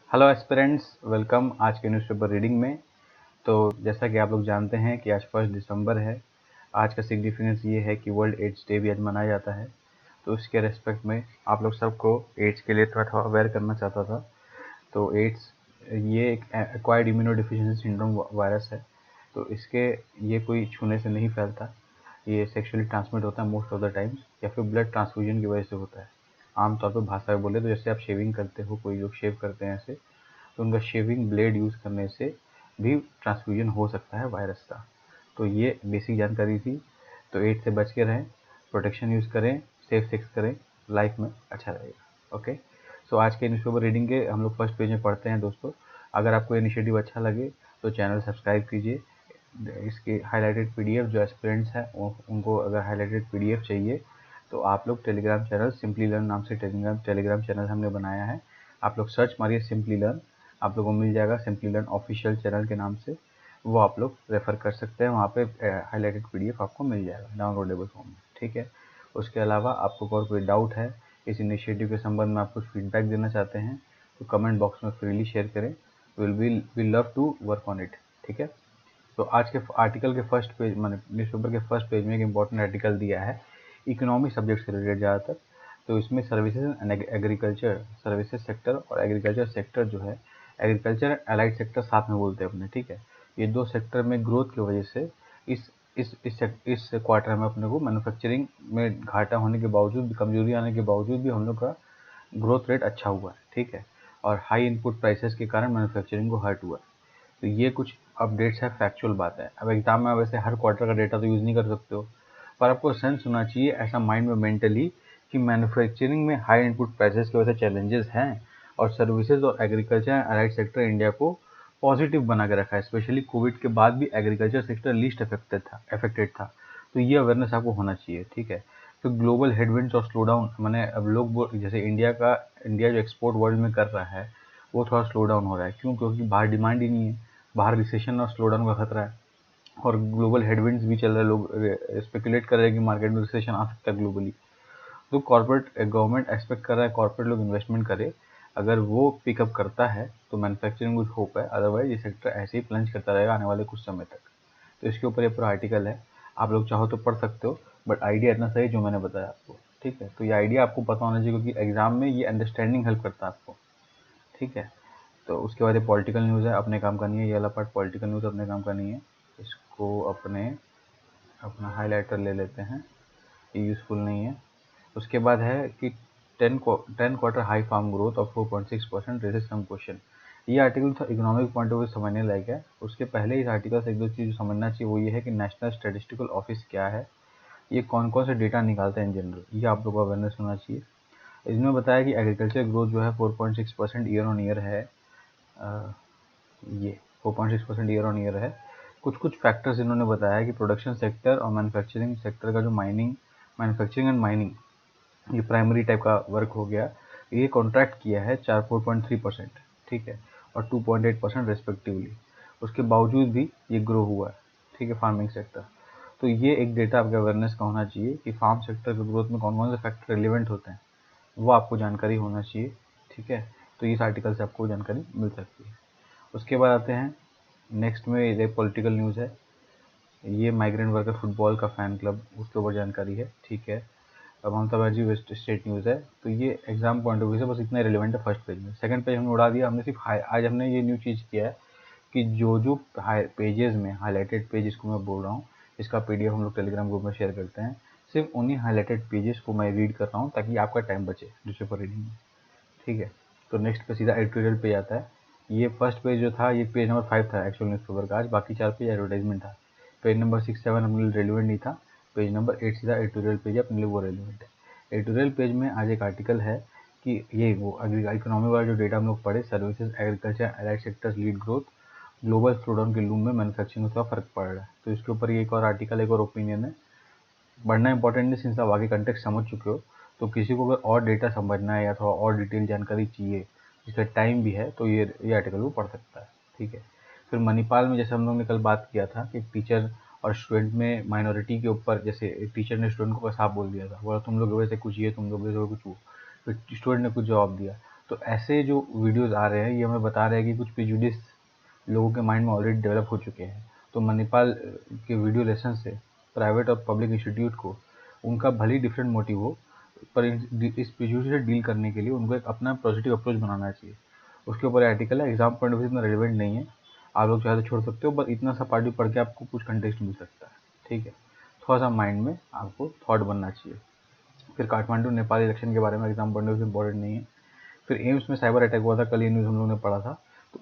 Hello aspirants, welcome आज के newspaper reading में। तो जैसा कि आप लोग जानते हैं कि आज 1 दिसंबर है। आज का सिग्निफिकेंस ये है कि वर्ल्ड एड्स डे भी आज मनाया जाता है। तो इसके रेस्पेक्ट में आप लोग सबको एड्स के लिए थोड़ा अवेयर करना चाहता था। तो एड्स ये एक एक्वायर्ड इम्यूनोडेफिशिएंसी सिंड्रोम वायरस है। तो इसके ये कोई छूने से नहीं फैलता। ये सेक्सुअली ट्रांसमिट होता है मोस्ट ऑफ द टाइम्स, या फिर ब्लड ट्रांसफ्यूजन की वजह से होता है। आमतौर पर भाषा में बोले तो जैसे आप शेविंग करते हो, कोई लोग शेव करते हैं ऐसे, तो उनका शेविंग ब्लेड यूज़ करने से भी ट्रांसफ्यूजन हो सकता है वायरस का। तो ये बेसिक जानकारी थी। तो एड्स से बच के रहें, प्रोटेक्शन यूज़ करें, सेफ सेक्स करें, लाइफ में अच्छा रहेगा। ओके, सो आज के न्यूज़पेपर रीडिंग के हम लोग फर्स्ट पेज में पढ़ते हैं दोस्तों। अगर आपको इनिशिएटिव अच्छा लगे तो चैनल सब्सक्राइब कीजिए। इसके हाईलाइटेड पीडीएफ जो एस्पिरेंट्स हैं उनको अगर हाईलाइटेड पीडीएफ चाहिए तो आप लोग टेलीग्राम चैनल सिंपली लर्न नाम से टेलीग्राम चैनल हमने बनाया है। आप लोग सर्च मारिए सिंपली लर्न, आप लोगों को मिल जाएगा सिंपली लर्न ऑफिशियल चैनल के नाम से। वो आप लोग रेफ़र कर सकते हैं, वहाँ पे हाईलाइटेड पीडीएफ आपको मिल जाएगा डाउनलोडेबल फॉर्म में। ठीक है, उसके अलावा आपको और कोई डाउट है इस इनिशिएटिव के संबंध में, आप कुछ फीडबैक देना चाहते हैं तो कमेंट बॉक्स में फ्रीली शेयर करें। Will love to work on it. ठीक है, तो आज के आर्टिकल के फर्स्ट पेज, मैंने न्यूज़पेपर के फर्स्ट पेज में एक इम्पॉर्टेंट आर्टिकल दिया है इकोनॉमिक सब्जेक्ट से रिलेटेड ज़्यादातर। तो इसमें services and agriculture, services sector और एग्रीकल्चर सेक्टर जो है, एग्रीकल्चर एंड अलाइड सेक्टर साथ में बोलते हैं अपने। ठीक है, ये दो सेक्टर में ग्रोथ की वजह से इस क्वार्टर में अपने को मैन्युफैक्चरिंग में घाटा होने के बावजूद, कमजोरी आने के बावजूद भी हम लोग का ग्रोथ रेट अच्छा हुआ है। ठीक है, और हाई इनपुट प्राइसेस के कारण मैन्युफैक्चरिंग को हर्ट हुआ है। तो ये कुछ अपडेट्स है, फैक्चुअल बात है। अब एग्जाम में वैसे हर क्वार्टर का डेटा तो यूज़ नहीं कर सकते हो, पर आपको सेंस होना चाहिए ऐसा माइंड में मेंटली कि मैन्युफैक्चरिंग में हाई इनपुट प्राइसेस की वजह से चैलेंजेस हैं, और सर्विसेज और agriculture and allied sector India को पॉजिटिव बना के रखा है। स्पेशली कोविड के बाद भी एग्रीकल्चर सेक्टर लीस्ट अफेक्टेड था। तो ये अवेयरनेस आपको होना चाहिए। ठीक है, तो ग्लोबल हेडविंड्स और स्लो डाउन, मैंने अब लोग जैसे इंडिया जो एक्सपोर्ट वर्ल्ड में कर रहा है वो थोड़ा स्लो डाउन हो रहा है। क्यों? क्योंकि बाहर डिमांड ही नहीं है, बाहर रिसेशन और स्लो डाउन का खतरा है, और ग्लोबल हेडविंड्स भी चल रहे हैं। लोग स्पेकुलेट कर रहे हैं कि मार्केट में रिसेशन आ सकता है ग्लोबली। तो गवर्नमेंट एक्सपेक्ट कर रहा है कॉर्पोरेट लोग इन्वेस्टमेंट करे। अगर वो पिकअप करता है तो मैन्युफैक्चरिंग कुछ होप है, अदरवाइज ये सेक्टर ऐसे ही प्लंज करता रहेगा आने वाले कुछ समय तक। तो इसके ऊपर ये पूरा आर्टिकल है, आप लोग चाहो तो पढ़ सकते हो, बट आइडिया इतना सही जो मैंने बताया आपको। ठीक है, तो ये आइडिया आपको पता होना चाहिए क्योंकि एग्जाम में ये अंडरस्टैंडिंग हेल्प करता है आपको। ठीक है, तो उसके बाद ये पॉलिटिकल न्यूज़ है, अपने काम का नहीं है। ये वाला पार्ट पॉलिटिकल न्यूज़ अपने काम का नहीं है, इसको अपना हाईलाइटर ले लेते हैं, ये यूज़फुल नहीं है। उसके बाद है कि 10 quarter high farm growth of 4.6% raises some question. ये आर्टिकल था इकोनॉमिक पॉइंट ऑफ व्यू समझने लायक है। उसके पहले इस आर्टिकल से एक दो चीज़ समझना चाहिए, वो ये है कि नेशनल स्टैटिस्टिकल ऑफिस क्या है, ये कौन कौन से डेटा निकालते हैं इन जनरल, ये आप लोगों को अवेयरनेस होना चाहिए। इसमें बताया कि एग्रीकल्चर ग्रोथ जो है 4.6% ईयर ऑन ईयर है। ये 4.6% ईयर ऑन ईयर है। कुछ कुछ फैक्टर्स इन्होंने बताया कि प्रोडक्शन सेक्टर और मैन्युफैक्चरिंग सेक्टर का जो मैन्युफैक्चरिंग एंड माइनिंग, ये प्राइमरी टाइप का वर्क हो गया, ये कॉन्ट्रैक्ट किया है 4.3%। ठीक है, और 2.8% रेस्पेक्टिवली। उसके बावजूद भी ये ग्रो हुआ है। ठीक है, फार्मिंग सेक्टर। तो ये एक डेटा आपके अवेयरनेस का होना चाहिए कि फार्म सेक्टर के ग्रोथ में कौन कौन से फैक्टर रिलेवेंट होते हैं, वो आपको जानकारी होना चाहिए। ठीक है, तो इस आर्टिकल से आपको जानकारी मिल सकती है। उसके बाद आते हैं नेक्स्ट में, एक पॉलिटिकल न्यूज़ है, ये माइग्रेंट वर्कर फुटबॉल का फ़ैन क्लब, उसके ऊपर जानकारी है। ठीक है, अब Mamata Banerjee waste state news है। तो ये एग्जाम पॉइंट ऑफ व्यू से बस इतना रिलेवेंट है फर्स्ट पेज में। सेकंड पेज हमने उड़ा दिया, हमने सिर्फ आज हमने ये न्यू चीज़ किया है कि जो पेजेस में हाईलाइटेड पेज, इसको मैं बोल रहा हूँ, इसका पीडीएफ हम लोग टेलीग्राम ग्रुप में शेयर करते हैं। सिर्फ उन्हीं हाईलाइटेड पेजेस को मैं रीड कर रहा हूँ ताकि आपका टाइम बचे न्यूज़पेपर रीडिंग में। ठीक है, तो नेक्स्ट पे सीधा एडिटोरियल पेज आता है। ये फर्स्ट पेज जो था, ये पेज नंबर 5 था एक्चुअल न्यूज़पेपर का, आज बाकी 4 पेज एडवर्टाइजमेंट था। पेज नंबर 6, 7 अपने लिए रेलिवेंट नहीं था। पेज नंबर 8 सीधा एडिटोरियल पेज है, अपने लिए वो रेलिवेंट है। एडिटोरियल पेज में आज एक आर्टिकल है कि ये वो इकोनॉमी वाला जो डेटा हम लोग पढ़े, services agriculture allied sectors lead growth, global slowdown के लूम में मैन्युफैक्चरिंग का फर्क पड़ रहा है। तो इसके ऊपर ये एक और आर्टिकल, एक और ओपिनियन है। पढ़ना इंपॉर्टेंट नहीं, सिंस आप आगे कंटेक्स्ट समझ चुके हो। तो किसी को अगर और डेटा समझना है या थोड़ा और डिटेल जानकारी चाहिए, जिसका टाइम भी है, तो ये आर्टिकल वो पढ़ सकता है। ठीक है, फिर मणिपाल में जैसे हम लोग ने कल बात किया था कि टीचर और स्टूडेंट में माइनॉरिटी के ऊपर, जैसे टीचर ने स्टूडेंट को साफ बोल दिया था, बोला तुम लोग वजह से कुछ ये, तुम लोग वजह से कुछ वो, फिर स्टूडेंट ने कुछ जवाब दिया। तो ऐसे जो वीडियोस आ रहे हैं ये हमें बता रहे हैं कि कुछ प्रिजुडिस लोगों के माइंड में ऑलरेडी डेवलप हो चुके हैं। तो मणिपाल के वीडियो लेसन से प्राइवेट और पब्लिक इंस्टीट्यूट को उनका भले ही डिफरेंट मोटिव हो, पर इस प्रिजुडिस से डील करने के लिए उनको एक अपना पॉजिटिव अप्रोच बनाना चाहिए। उसके ऊपर आर्टिकल है, एग्जाम पॉइंट ऑफ व्यू इतना रिलेवेंट नहीं है, आप लोग चाहे तो छोड़ सकते हो, बस इतना सा पार्ट भी पढ़ के आपको कुछ कंटेक्स्ट मिल सकता है। ठीक है, थोड़ा सा माइंड में आपको थॉट बनना चाहिए। फिर काठमांडू नेपाल इलेक्शन के बारे में एग्जाम पॉइंट ऑफ व्यू से इंपॉर्टेंट नहीं है। फिर एम्स में साइबर अटैक हुआ था, कल ये न्यूज़ हम लोगों ने पढ़ा था। तो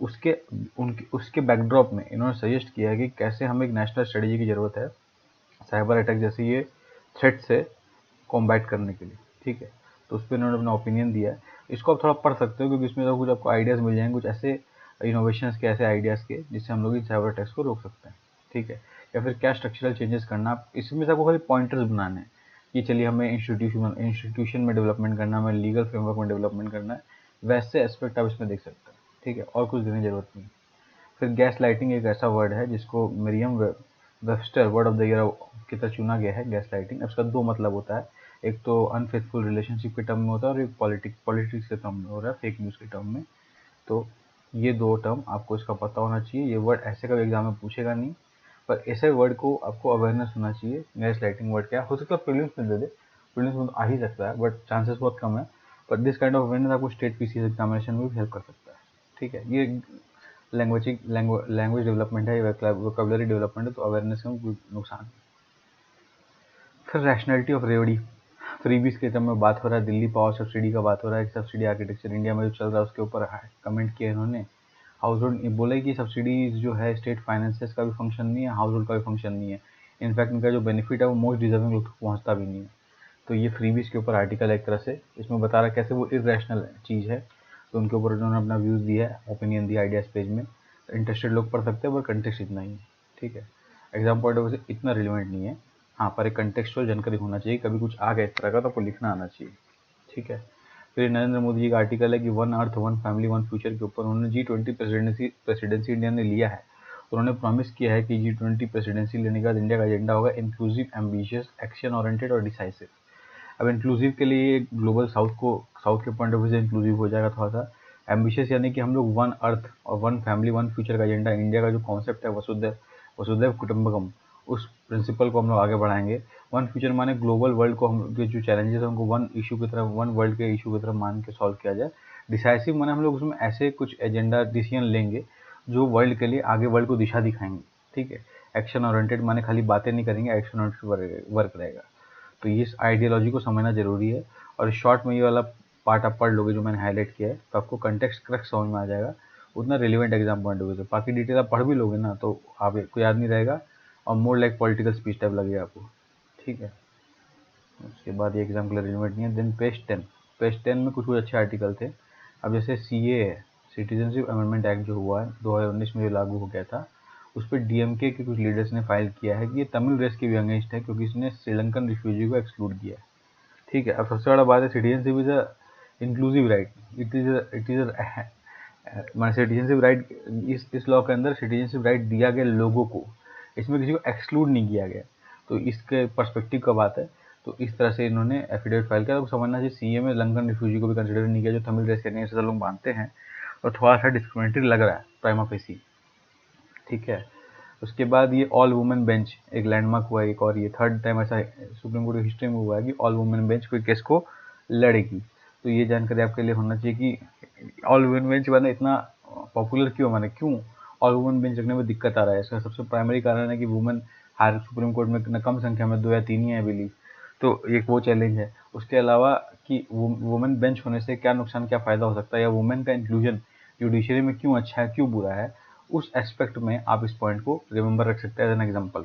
उसके बैकड्रॉप में इन्होंने सजेस्ट किया है कि कैसे हमें एक नेशनल स्ट्रेटेजी की ज़रूरत है साइबर अटैक जैसे ये थ्रेट से कॉम्बैट करने के लिए। ठीक है, तो उस पर इन्होंने अपना ओपिनियन दिया है। इसको आप थोड़ा पढ़ सकते हो क्योंकि इसमें तो कुछ आपको आइडियाज़ मिल जाएंगे, कुछ ऐसे इनोवेशंस के, ऐसे आइडियाज़ के जिससे हम लोग इन साइबर अटैक्स को रोक सकते हैं। ठीक है, या फिर क्या स्ट्रक्चरल चेंजेस करना, आप इसमें से आपको खाली पॉइंटर्स बनाने हैं कि चलिए हमें इंस्टीट्यूशन में डेवलपमेंट करना है, हमें लीगल फ्रेमवर्क में डेवलपमेंट करना है, वैसे एस्पेक्ट आप इसमें देख सकते हैं। ठीक है, और कुछ देने की जरूरत नहीं। फिर गैस लाइटिंग एक ऐसा वर्ड है जिसको Merriam Webster word of the year की तरह चुना गया है। गैस लाइटिंग, इसका दो मतलब होता है, एक तो अनफेथफुल रिलेशनशिप के टर्म में होता है और एक पॉलिटिक्स के टर्म में हो रहा है, फेक न्यूज़ के टर्म में। तो ये दो टर्म आपको इसका पता होना चाहिए। ये वर्ड ऐसे कभी एग्जाम में पूछेगा नहीं, पर ऐसे वर्ड को आपको अवेयरनेस होना चाहिए। गैस लाइटिंग वर्ड क्या हो सकता है, प्रीलिम्स में दे दे, प्रीलिम्स में तो आ ही सकता है बट चांसेस बहुत कम है। पर दिस काइंड ऑफ अवेयरनेस आपको स्टेट पीसीएस एग्जामिनेशन में भी हेल्प कर सकता है। ठीक है, ये लैंग्वेज डेवलपमेंट है, वोकैबुलरी डेवलपमेंट है, तो अवेयरनेस का कोई नुकसान नहीं। फिर रैशनैलिटी ऑफ रेवड़ी, फ्रीबीज के टर्म में बात हो रहा है, दिल्ली पावर सब्सिडी का बात हो रहा है, सब्सिडी आर्किटेक्चर इंडिया में जो चल रहा है उसके ऊपर कमेंट किया इन्होंने। हाउस होल्ड बोला कि सब्सिडीज जो है स्टेट फाइनेंसेस का भी फंक्शन नहीं है, हाउस होल्ड का भी फंक्शन नहीं है। इनफैक्ट इनका जो बेनिफिट है वो मोस्ट डिजर्विंग लोग तक पहुँचता भी नहीं है। तो ये फ्रीबीज के ऊपर आर्टिकल है एक तरह से, इसमें बता रहा है कैसे वो इरेशनल चीज़ है। तो उनके ऊपर उन्होंने अपना व्यूज़ दिया है, ओपिनियन दिया आइडियाज़ पेज में। इंटरेस्टेड लोग पढ़ सकते हैं, पर कंटेक्स्ट इतना ही है। ठीक है, एग्जाम पॉइंट ऑफ व्यू से इतना रिलेवेंट नहीं है, हाँ, पर एक कंटेक्चुअल जानकारी होना चाहिए। कभी कुछ आ गया इस तरह का तो आपको लिखना आना चाहिए। ठीक है, फिर नरेंद्र मोदी जी का आर्टिकल है कि one earth one family one future के ऊपर उन्होंने G20 प्रेसिडेंसी इंडिया ने लिया है। उन्होंने प्रॉमिस किया है कि G20 प्रेसिडेंसी लेने के बाद इंडिया का एजेंडा होगा इंक्लूसिव, एम्बिशियस, एक्शन ओरिएंटेड और डिसाइसिव। अब इंक्लूसिव के लिए ग्लोबल साउथ के पॉइंट ऑफ व्यू से इंक्लूसिव हो जाएगा थोड़ा सा। एम्बिशियस यानी कि हम लोग वन अर्थ और वन फैमिली वन फ्यूचर का एजेंडा, इंडिया का जो कॉन्सेप्ट है वसुधैव वसुधैव कुटुंबकम, उस प्रिंसिपल को हम लोग आगे बढ़ाएंगे। वन फ्यूचर माने ग्लोबल वर्ल्ड को, हम के जो चैलेंजेस है उनको वन इशू की तरह, वन वर्ल्ड के इशू की तरह मान के सॉल्व किया जाए। डिसाइसिव माने हम लोग उसमें ऐसे कुछ एजेंडा डिसीजन लेंगे जो वर्ल्ड के लिए आगे वर्ल्ड को दिशा दिखाएंगे। ठीक है, एक्शन ओरिएंटेड माने खाली बातें नहीं करेंगे, एक्शन ओरिएंटेड वर्क रहेगा। तो ये आइडियोलॉजी को समझना जरूरी है। और शॉर्ट में ये वाला पार्ट आप पढ़ लोगे जो मैंने हाईलाइट किया है तो आपको कंटेक्स्ट करेक्ट समझ में आ जाएगा, उतना relevant exam point of view से। बाकी डिटेल आप पढ़ भी लोगे ना तो आपको याद नहीं रहेगा और more like political speech type लगेगा आपको। ठीक है, उसके बाद ये एग्जाम के लिए रिलेवेंट नहीं है। देन पेज 10 में कुछ अच्छे आर्टिकल थे। अब जैसे CA है, सिटीजनशिप अमेंडमेंट एक्ट जो हुआ है 2019 में जो लागू हो गया था, उस पर DMK के कुछ लीडर्स ने फाइल किया है कि ये तमिल रेस के भी अगेंस्ट है क्योंकि इसने श्रीलंकन रिफ्यूजी को एक्सक्लूड किया है। ठीक है, अब सबसे बड़ा बात है citizenship is a inclusive right, it is citizenship right, इस लॉ के अंदर सिटीजनशिप राइट दिया गया लोगों को, इसमें किसी को एक्सक्लूड नहीं किया गया। तो इसके पर्सपेक्टिव का बात है। तो इस तरह से इन्होंने एफिडेविट फाइल किया। तो समझना चाहिए CA में लंकन रिफ्यूजी को भी कंसिडर नहीं किया जो तमिल रेस के अगेंस्ट लोग मानते हैं, और थोड़ा सा डिस्क्रिमिनेटरी लग रहा है प्राइमा फेसी। ठीक है, उसके बाद ये ऑल वुमेन बेंच एक लैंडमार्क हुआ है एक, और ये थर्ड टाइम ऐसा सुप्रीम कोर्ट की हिस्ट्री में हुआ है कि ऑल वुमेन बेंच कोई केस को लड़ेगी। तो ये जानकारी आपके लिए होना चाहिए कि ऑल वुमेन बेंच वाला इतना पॉपुलर क्यों, माने क्यों ऑल वुमेन बेंच रखने में दिक्कत आ रहा है। इसका सबसे प्राइमरी कारण है कि वुमेन हायर सुप्रीम कोर्ट में न कम संख्या में 2 या 3 ही है बिलीव, तो एक वो चैलेंज है। उसके अलावा कि वुमेन बेंच होने से क्या नुकसान, क्या फ़ायदा हो सकता है, या वुमेन का इंक्लूजन जुडिशरी में क्यों अच्छा है क्यों बुरा है, उस एस्पेक्ट में आप इस पॉइंट को रिमेंबर रख सकते हैं एज एन एग्जाम्पल।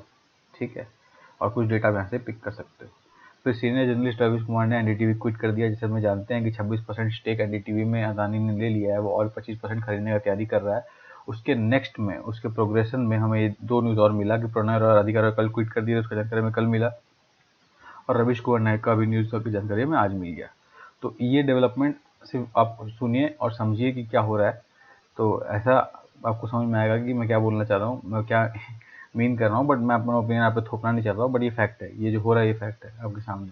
ठीक है, और कुछ डेटा यहाँ से पिक कर सकते हो। फिर सीनियर जर्नलिस्ट रवीश कुमार ने NDTV क्विट कर दिया। जैसे हम जानते हैं कि 26% स्टेक NDTV में अदानी ने ले लिया है, वो और 25% खरीदने का तैयारी कर रहा है। उसके नेक्स्ट में, उसके प्रोग्रेशन में हमें ये 2 न्यूज़ और मिला कि प्रणय और राधिका रॉय कल क्विट कर दिए, उसका जानकारी हमें कल मिला, और रवीश कुमार नायक का भी न्यूज़ की जानकारी हमें आज मिल गया। तो ये डेवलपमेंट सिर्फ आप सुनिए और समझिए कि क्या हो रहा है, तो ऐसा आपको समझ में आएगा कि मैं क्या बोलना चाह रहा हूँ, मैं क्या मीन कर रहा हूँ। बट मैं अपना ओपिनियन आप पे थोपना नहीं चाह रहा हूँ, बट ये फैक्ट है, ये जो हो रहा है ये फैक्ट है आपके सामने।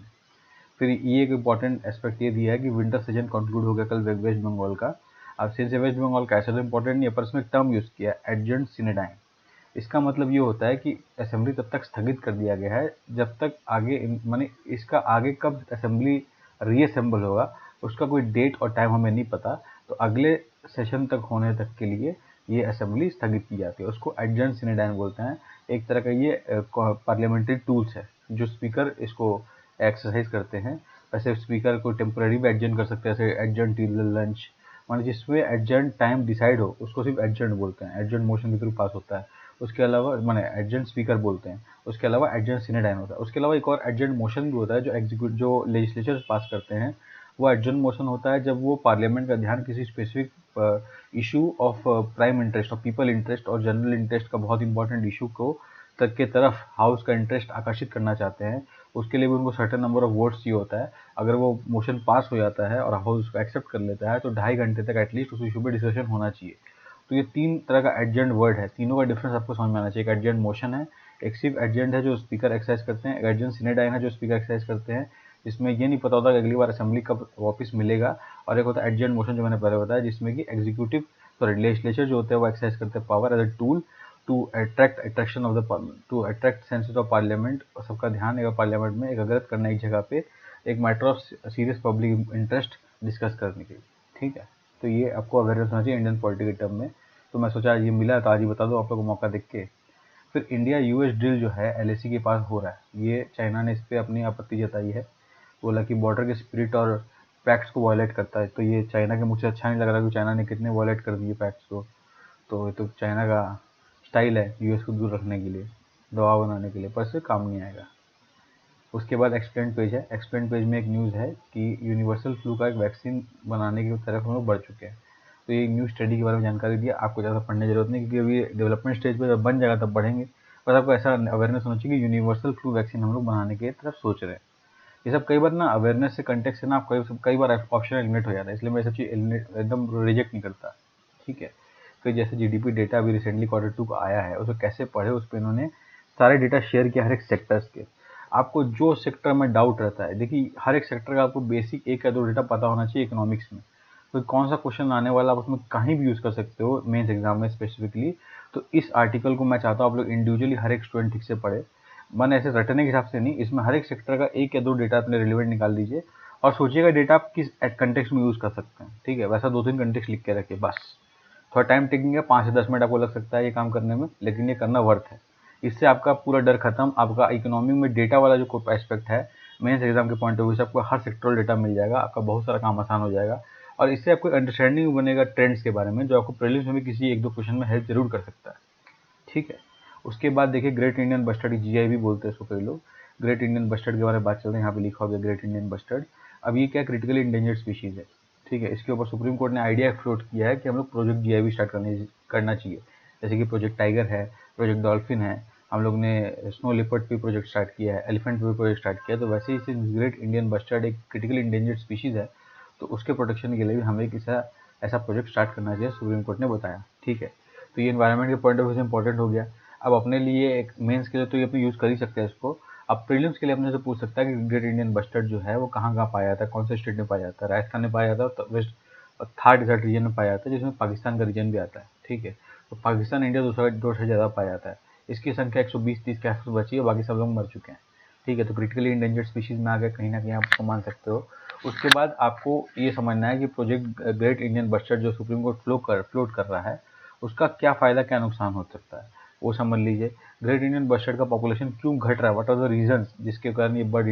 फिर ये एक इंपॉर्टेंट एस्पेक्ट ये दिया है कि विंटर सीजन कंक्लूड हो गया कल वेस्ट बंगाल का। अब सिंस वेस्ट बंगाल का ऐसा तो इंपॉर्टेंट नहीं है, पर इसमें टर्म यूज़ किया है एडजर्न सिनेडाइन। इसका मतलब ये होता है कि असेंबली तब तक स्थगित कर दिया गया है जब तक आगे माने इसका आगे कब असेंबली रीअसेंबल होगा उसका कोई डेट और टाइम हमें नहीं पता। तो अगले सेशन तक होने तक के लिए ये असेंबली स्थगित की जाती है, उसको एडजर्न सिनेडाइन बोलते हैं। एक तरह का ये पार्लियामेंट्री टूल्स है जो स्पीकर इसको एक्सरसाइज करते हैं। वैसे स्पीकर को टेम्पोररी भी एडजर्न कर सकते हैं, जैसे एडजर्न टिल लंच, मान जिसमें एडजर्न टाइम डिसाइड हो उसको सिर्फ एडजर्न बोलते हैं, एडजर्न मोशन के थ्रू पास होता है। उसके अलावा माने एडजर्न स्पीकर बोलते हैं। उसके अलावा एडजर्न सिनेडाइन होता है। उसके अलावा एक और एडजर्न मोशन भी होता है जो लेजिस्लेचर पास करते हैं। वो एडजर्न मोशन होता है जब वो पार्लियामेंट का ध्यान किसी specific issue of prime interest और पीपल इंटरेस्ट और जनरल इंटरेस्ट का बहुत इंपॉर्टेंट इशू को तक के तरफ हाउस का इंटरेस्ट आकर्षित करना चाहते हैं। उसके लिए भी उनको सर्टेन नंबर ऑफ वोट्स चाहिए होता है। अगर वो मोशन पास हो जाता है और हाउस उसको एक्सेप्ट कर लेता है तो 2.5 घंटे तक एटलीस्ट उस इशू पे डिस्कशन होना चाहिए। तो ये 3 तरह का एडजर्न वर्ड है, तीनों का डिफरेंस आपको समझ में आना चाहिए। एक एडजर्न मोशन है, एक सिर्फ एडजर्न है जो स्पीकर एक्सरसाइज करते हैं, एक एडजर्न सिनेडाइन है जो स्पीकर एक्सरसाइज करते हैं जिसमें ये नहीं पता होता कि अगली बार असेंबली कब वापस मिलेगा। और एक होता है एडजर्न मोशन जो मैंने पहले बताया जिसमें कि एग्जीक्यूटिव सॉरी लेजिस्लेचर जो होते हैं वो एक्सरसाइज करते हैं power as a tool to attract senses of parliament और सबका ध्यान एक पार्लियामेंट में एकत्रित करना एक जगह पे एक matter of serious public interest discuss करने के लिए। ठीक है, तो ये आपको अवेयरनेस होना चाहिए इंडियन पॉलिटी के टर्म में। तो मैं सोचा ये मिला तो आज ही बता दो आप लोगों को मौका देख के। फिर इंडिया यूएस डील जो है एलएसी के पास हो रहा है, ये चाइना ने इस पर अपनी आपत्ति जताई है। बोला कि बॉर्डर के स्पिरिट और पैक्ट्स को वायलेट करता है। तो ये चाइना के मुझे अच्छा नहीं लग रहा कि चाइना ने कितने वायलेट कर दिए पैक्ट्स को। तो ये तो चाइना का स्टाइल है यूएस को दूर रखने के लिए, दबाव बनाने के लिए, पर इससे काम नहीं आएगा। उसके बाद एक्सप्लेन पेज है। एक्सप्लेन पेज में एक न्यूज़ है कि यूनिवर्सल फ्लू का एक वैक्सीन बनाने की तरफ हम लोग बढ़ चुके हैं। तो ये न्यू स्टडी के बारे में जानकारी दिया। आपको ज़्यादा पढ़ने की जरूरत नहीं क्योंकि अभी डेवलपमेंट स्टेज पे जब बन जाएगा तब बढ़ेंगे। बस आपको ऐसा अवेयरनेस होना चाहिए कि यूनिवर्सल फ्लू वैक्सीन हम लोग बनाने की तरफ सोच रहे हैं। ये सब कई बार ना अवेयरनेस से कंटेक्ट से ना कई बार ऑप्शन एलिमिनेट हो जाता है, इसलिए मैं सब चीज़ एकदम रिजेक्ट नहीं करता। ठीक है, फिर जैसे जीडीपी डेटा अभी रिसेंटली Q2 का आया है उसको कैसे पढ़े, उस पर इन्होंने सारे डेटा शेयर किया हर एक सेक्टर्स के। आपको जो सेक्टर में डाउट रहता है, देखिए हर एक सेक्टर का आपको बेसिक 1 या 2 डेटा पता होना चाहिए इकोनॉमिक्स में। तो कौन सा क्वेश्चन आने वाला आप उसमें कहीं भी यूज़ कर सकते हो मेंस एग्जाम में स्पेसिफिकली। तो इस आर्टिकल को मैं चाहता हूँ आप लोग इंडिविजुअली हर एक स्टूडेंट ठीक से पढ़े। मन ऐसे रटने के हिसाब से नहीं, इसमें हर एक सेक्टर का 1 या 2 डेटा अपने रिलेवेंट निकाल दीजिए और सोचिएगा डेटा आप किस कंटेक्स्ट में यूज़ कर सकते हैं। ठीक है, वैसा 2-3 कंटेक्स्ट लिख के रखिए बस। थोड़ा टाइम टेकिंग है, 5 से 10 मिनट आपको लग सकता है ये काम करने में, लेकिन ये करना वर्थ है। इससे आपका पूरा डर खत्म। आपका इकोनॉमी में डेटा वाला जो एस्पेक्ट है मेंस एग्जाम के पॉइंट ऑफ व्यू से आपको हर सेक्टरल डेटा मिल जाएगा, आपका बहुत सारा काम आसान हो जाएगा। और इससे आपको अंडरस्टैंडिंग बनेगा ट्रेंड्स के बारे में जो आपको प्रीलिम्स में भी किसी 1-2 क्वेश्चन में हेल्प जरूर कर सकता है। ठीक है, उसके बाद देखिए ग्रेट इंडियन बस्टर्ड, जीआई भी बोलते हैं इसको कई लोग। ग्रेट इंडियन बस्टर्ड के बारे में बात चलते हैं, यहाँ पे लिखा हो गया ग्रेट इंडियन बस्टर्ड। अब ये क्या क्रिटिकली इंडेंजर्ड स्पीशीज है। ठीक है, इसके ऊपर सुप्रीम कोर्ट ने आइडिया फ्लोट किया है कि हम लोग प्रोजेक्ट जीआईबी स्टार्ट करना चाहिए। जैसे कि प्रोजेक्ट टाइगर है, प्रोजेक्ट डॉल्फिन है, हम लोग ने स्नो लिपर्ड पे प्रोजेक्ट स्टार्ट किया है, एलिफेंट पे प्रोजेक्ट स्टार्ट किया है। तो वैसे ही ग्रेट इंडियन बस्टर्ड एक क्रिटिकली इंडेंजर्ड स्पीशीज है, तो उसके प्रोटेक्शन के लिए भी हमें ऐसा प्रोजेक्ट स्टार्ट करना चाहिए, सुप्रीम कोर्ट ने बताया। ठीक है, तो ये इन्वायरमेंट के पॉइंट ऑफ व्यू से इंपॉर्टेंट हो गया। अब अपने लिए एक मेंस के लिए तो ये अपने यूज़ कर ही सकते हैं इसको। अब प्रीलिम्स के लिए अपने से पूछ सकता है कि ग्रेट इंडियन बस्टर्ड जो है वो कहाँ कहाँ पाया जाता है, कौन से स्टेट में पाया जाता है। राजस्थान में पाया जाता है, वेस्ट थार डिजर्ट रीजन में पाया जाता है जिसमें पाकिस्तान का रीजन भी आता है। ठीक है, तो पाकिस्तान इंडिया दो से ज़्यादा पाया जाता है। इसकी संख्या 120-30 के आसपास बची है, बाकी सब लोग मर चुके हैं। ठीक है, तो क्रिटिकली इंडेंजर्ड स्पीशीज में आ गए, कहीं ना कहीं आप उसको मान सकते हो। उसके बाद आपको ये समझना है कि प्रोजेक्ट ग्रेट इंडियन बस्टर्ड जो सुप्रीम कोर्ट फ्लोट कर रहा है उसका क्या फ़ायदा क्या नुकसान हो सकता है वो समझ लीजिए। ग्रेट इंडियन बस्टर्ड का पॉपुलेशन क्यों घट रहा है, व्हाट आर द रीजंस जिसके कारण ये बर्ड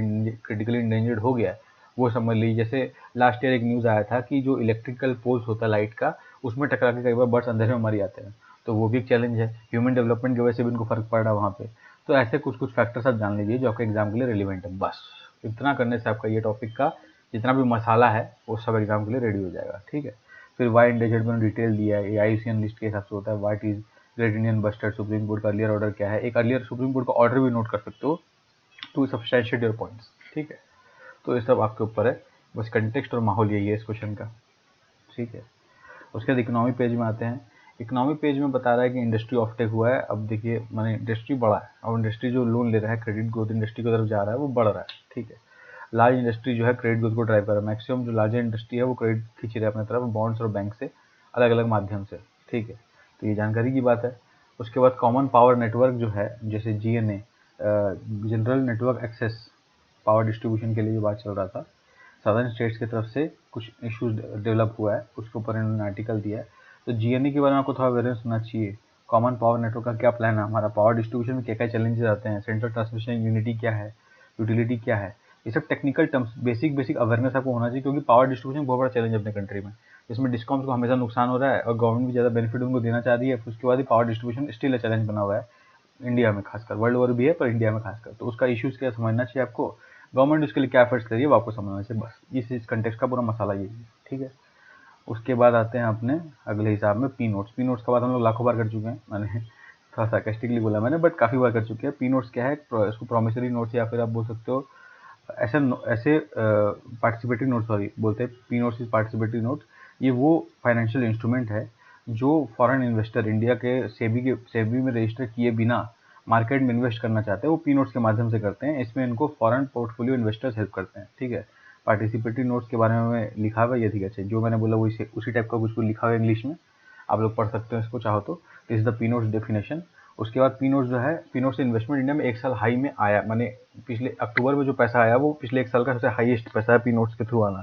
क्रिटिकली इंडेंजर्ड हो गया है वो समझ लीजिए। जैसे लास्ट ईयर एक न्यूज़ आया था कि जो इलेक्ट्रिकल पोल्स होता है लाइट का, उसमें टकरा के कई बार बर्ड्स अंधेरे में मर जाते हैं। तो वो भी एक चैलेंज है, ह्यूमन डेवलपमेंट की वजह से भी उनको फर्क पड़ रहा है वहाँ पे। तो ऐसे कुछ कुछ फैक्टर्स आप जान लीजिए जो आपके एग्जाम के लिए रिलेवेंट है। बस इतना करने से आपका ये टॉपिक का जितना भी मसाला है वो सब एग्जाम के लिए रेडी हो जाएगा। ठीक है, फिर वाई इंडेंजर्ड में डिटेल दिया है, ये आईयूसीएन लिस्ट के हिसाब से होता है। What is great Indian bustard, supreme court का अर्लियर ऑर्डर क्या है, एक अर्लियर सुप्रीम कोर्ट का ऑर्डर भी नोट कर सकते हो टू सब्सटैंशिएट योर पॉइंट्स। ठीक है, तो ये सब आपके ऊपर है, बस कंटेक्स्ट और माहौल यही है इस क्वेश्चन का। ठीक है, उसके बाद इकोनॉमी पेज में आते हैं। इकोनॉमी पेज में बता रहा है कि इंडस्ट्री ऑफटेक हुआ है। अब देखिए मैंने इंडस्ट्री बढ़ा है और इंडस्ट्री जो लोन ले रहा है, क्रेडिट ग्रोथ इंडस्ट्री की तरफ जा रहा है वो बढ़ रहा है। ठीक है, लार्ज इंडस्ट्री जो है क्रेडिट ग्रोथ को ड्राइव कर रहा है। मैक्सिमम जो लार्जर इंडस्ट्री है वो क्रेडिट खींच रहे हैं अपने तरफ बॉन्ड्स और बैंक से अलग अलग माध्यम से, ठीक है। तो ये जानकारी की बात है। उसके बाद कॉमन पावर नेटवर्क जो है, जैसे GNA general network access power distribution के लिए जो बात चल रहा था, सदर्न स्टेट्स की तरफ से कुछ इश्यूज डेवलप हुआ है, उसके ऊपर इन्होंने आर्टिकल दिया है। तो GNA के बारे में आपको थोड़ा अवेयरनेस होना चाहिए। कॉमन पावर नेटवर्क का क्या प्लान है, हमारा पावर डिस्ट्रीब्यूशन में क्या क्या चैलेंजेस आते हैं, सेंट्रल ट्रांसमिशन यूनिटी क्या है, यूटिलिटी क्या है, ये सब टेक्निकल टर्म्स बेसिक अवेयरनेस आपको होना चाहिए, क्योंकि पावर डिस्ट्रीब्यूशन बहुत बड़ा चैलेंज है अपने कंट्री में, जिसमें डिस्कॉम्स को हमेशा नुकसान हो रहा है और गवर्नमेंट भी ज़्यादा बेनिफिट उनको देना चाह रही है। फिर उसके बाद ही पावर डिस्ट्रीब्यूशन स्टिल है चैलेंज बना हुआ है इंडिया में, खासकर वर्ल्ड ओवर भी है पर इंडिया में खासकर। तो उसका इश्यूज़ क्या समझना चाहिए आपको, गवर्नमेंट उसके लिए क्या एफर्ट्स कर रही है वो आपको समझना चाहिए, बस इस कंटेक्स्ट का पूरा मसाला यही है, ठीक है। उसके बाद आते हैं अपने अगले हिसाब में पी नोट्स। पी नोट्स का बात हम लोग लाखों बार कर चुके हैं, मैंने थोड़ा सार्कास्टिकली बोला मैंने, बट काफ़ी बार कर चुके हैं। पी नोट्स क्या है, इसको प्रोमिसरी नोट्स या फिर आप बोल सकते हो ऐसे पार्टिसिपेटरी नोट, सॉरी बोलते हैं P notes is participatory note. ये वो फाइनेंशियल इंस्ट्रूमेंट है जो फॉरेन इन्वेस्टर इंडिया के सेबी में रजिस्टर किए बिना मार्केट में इन्वेस्ट करना चाहते हैं, वो पी नोट्स के माध्यम से करते हैं। इसमें इनको फॉरेन पोर्टफोलियो इन्वेस्टर्स हेल्प करते हैं, ठीक है। पार्टिसिपेटरी नोट्स के बारे में लिखा हुआ है ये, ठीक है। जो मैंने बोला वो उसी टाइप का कुछ लिखा हुआ है इंग्लिश में, आप लोग पढ़ सकते हो इसको चाहो तो। This is the P notes definition. उसके बाद पी नोट्स जो है, पी नोट्स से इन्वेस्टमेंट इंडिया में एक साल हाई में आया, माने पिछले अक्टूबर में जो पैसा आया वो पिछले एक साल का सबसे हाईएस्ट पैसा है पी नोट्स के थ्रू आना।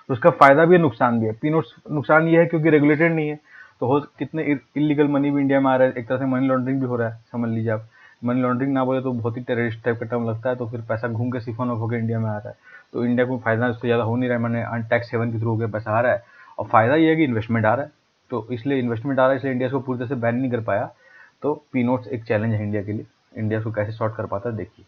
तो उसका फायदा भी है, नुकसान भी है। पी नोट्स नुकसान ये है क्योंकि रेगुलेटेड नहीं है, तो हो कितने इलीगल मनी भी इंडिया में आ रहा है, एक तरह से मनी लॉन्ड्रिंग भी हो रहा है, समझ लीजिए आप। मनी लॉन्ड्रिंग ना बोले तो बहुत ही टेररिस्ट टाइप का टर्म लगता है, तो फिर पैसा घूम के सिफोन ऑफ होकर इंडिया में आ रहा है, तो इंडिया को फायदा उससे ज़्यादा हो नहीं रहा है, मैंने टैक्स हेवन के थ्रू होकर पैसा आ रहा है। और फायदा ये है कि इन्वेस्टमेंट आ रहा है, तो इसलिए इन्वेस्टमेंट आ रहा है, इसलिए इंडिया इसको पूरी तरह से बैन नहीं कर पाया। तो पी नोट्स एक चैलेंज है इंडिया के लिए, इंडिया को कैसे सॉर्ट कर पाता है देखिए,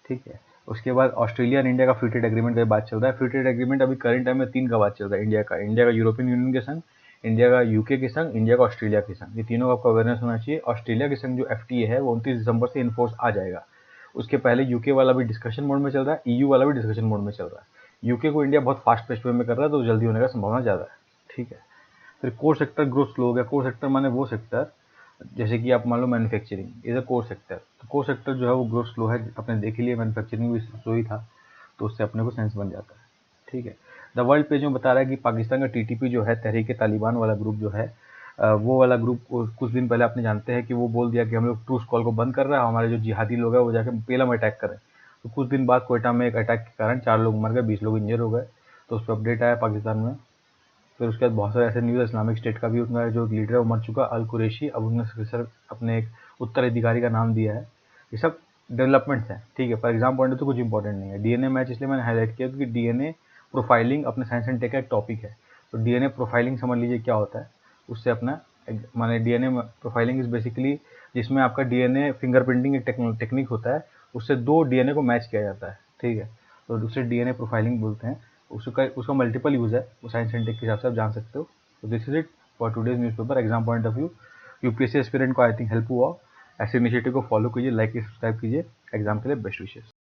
ठीक है। उसके बाद ऑस्ट्रेलिया और इंडिया का फ्री ट्रेड एग्रीमेंट का बात चल रहा है। फ्री ट्रेड एग्रीमेंट अभी करंट टाइम में 3 का बात चल रहा है, इंडिया का यूरोपियन यूनियन के संग, इंडिया का यूके के संग, इंडिया का ऑस्ट्रेलिया के संग, ये तीनों का आपको अवेयरनेस होना चाहिए। ऑस्ट्रेलिया के संग जो FTA है वो 29 दिसंबर से इन्फोर्स आ जाएगा। उसके पहले यूके वाला भी डिस्कशन मोड में चल रहा है, EU वाला भी डिस्कशन मोड में चल रहा है। यूके को इंडिया बहुत फास्ट पेस वे में कर रहा है, तो जल्दी होने का संभावना ज़्यादा है, ठीक है। फिर कोर सेक्टर ग्रोथ स्लो हो गया। कोर सेक्टर माने वो सेक्टर जैसे कि आप मान लो manufacturing is a core sector, तो कोर सेक्टर जो है वो ग्रोथ स्लो है, अपने देख लिए मैन्युफैक्चरिंग भी स्लो ही था, तो उससे अपने को सेंस बन जाता है, ठीक है। द वर्ल्ड पेज में बता रहा है कि पाकिस्तान का TTP जो है, तहरीक तालिबान वाला ग्रुप जो है, वो वाला ग्रुप कुछ दिन पहले आपने जानते हैं कि वो बोल दिया कि हम लोग ट्रूस कॉल को बंद कर रहे हैं, हमारे जो जिहादी लोग हैं वो जाके पेलम अटैक करें। तो कुछ दिन बाद कोयटा में एक अटैक के कारण 4 लोग मर गए, 20 लोग इंजर हो गए, तो उस पर अपडेट आया पाकिस्तान में। फिर उसके बाद बहुत सारे ऐसे न्यूज़, इस्लामिक स्टेट का भी उनका जो लीडर है वो मर चुका, अल कुरैशी, अब उन्होंने सक्सेसर अपने एक उत्तराधिकारी का नाम दिया है। ये सब डेवलपमेंट्स हैं, ठीक है। फॉर एग्जाम पॉइंट तो कुछ इंपॉर्टेंट नहीं है। DNA मैच इसलिए मैंने हाईलाइट किया क्योंकि DNA प्रोफाइलिंग अपने साइंस एंड टेक का एक टॉपिक है, तो DNA प्रोफाइलिंग समझ लीजिए क्या होता है, उससे अपना माने DNA प्रोफाइलिंग इज बेसिकली जिसमें आपका DNA फिंगरप्रिंटिंग एक टेक्निक होता है, उससे 2 DNA को मैच किया जाता है, ठीक है। तो उसे DNA प्रोफाइलिंग बोलते हैं। उसका मल्टीपल यूज़ है, वो साइंस एंड टेक के हिसाब से आप जान सकते हो। तो this is it for today's newspaper exam point of view. UPSC aspirant को आई थिंक हेल्प हुआ, ऐसे इनिशिएटिव को फॉलो कीजिए, लाइक सब्सक्राइब कीजिए। एग्जाम के लिए बेस्ट विशेस।